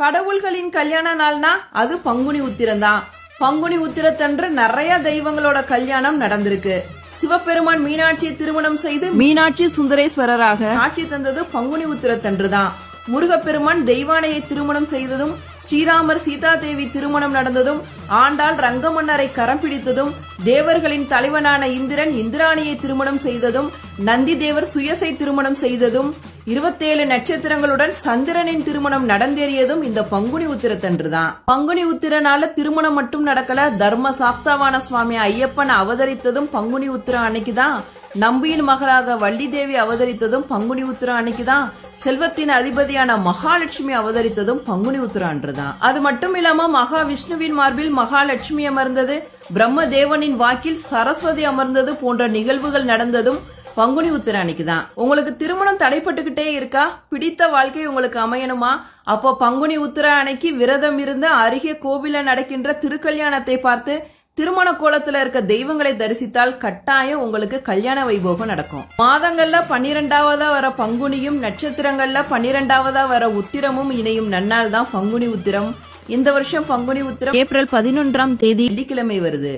கடவுள்களின் கல்யாண நாள்னா அது பங்குனி உத்திரம் தான். பங்குனி உத்திரத்தன்று நிறைய தெய்வங்களோட கல்யாணம் நடந்திருக்கு. சிவபெருமான் மீனாட்சியை திருமணம் செய்து மீனாட்சி சுந்தரேஸ்வரராக ஆட்சி தந்தது பங்குனி உத்திரத்தன்று தான். முருகப்பெருமான் தெய்வானையை திருமணம் செய்ததும், ஸ்ரீராமர் சீதா தேவி திருமணம் நடந்ததும், ஆண்டாள் ரங்கமன்னரை கரம் பிடித்ததும், தேவர்களின் தலைவனான இந்திரன் இந்திராணியை திருமணம் செய்ததும், நந்தி தேவர் சுயசை திருமணம் செய்ததும், 27 நட்சத்திரங்களுடன் சந்திரனின் திருமணம் நடந்தேறியதும் இந்த பங்குனி உத்திரத்தன்று தான். பங்குனி உத்திரனால திருமணம் மட்டும் நடக்கல, தர்ம சாஸ்தாவான சுவாமி ஐயப்பன் அவதரித்ததும் பங்குனி உத்திரம் அன்னைக்குதான். நம்பியின் மகளாக வள்ளி தேவி அவதரித்ததும் பங்குனி உத்திரம் அன்னைக்குதான். செல்வத்தின் அதிபதியான மகாலட்சுமி அவதரித்ததும் பங்குனி உத்திரம் அன்றுதான். அது மட்டும் இல்லாம மகாவிஷ்ணுவின் மார்பில் மகாலட்சுமி அமர்ந்தது, பிரம்ம தேவனின் வாக்கில் சரஸ்வதி அமர்ந்தது போன்ற நிகழ்வுகள் நடந்ததும் பங்குனி உத்திரம் அன்னைக்குதான். உங்களுக்கு திருமணம் தடைப்பட்டுக்கிட்டே இருக்கா? பிடித்த வாழ்க்கை உங்களுக்கு அமையணுமா? அப்போ பங்குனி உத்திரம் அன்னைக்கு விரதம் இருந்து அருகே கோவில நடக்கின்ற திருக்கல்யாணத்தை பார்த்து திருமண கோலத்துல இருக்க தெய்வங்களை தரிசித்தால் கட்டாயம் உங்களுக்கு கல்யாண வைபோகம் நடக்கும். மாதங்கள்ல 12வதா வர பங்குனியும் நட்சத்திரங்கள்ல 12வதா வர உத்திரமும் இணையும் நன்னாள் தான் பங்குனி உத்திரம். இந்த வருஷம் பங்குனி உத்திரம் ஏப்ரல் 11ஆம் தேதி வெள்ளிக்கிழமை வருது.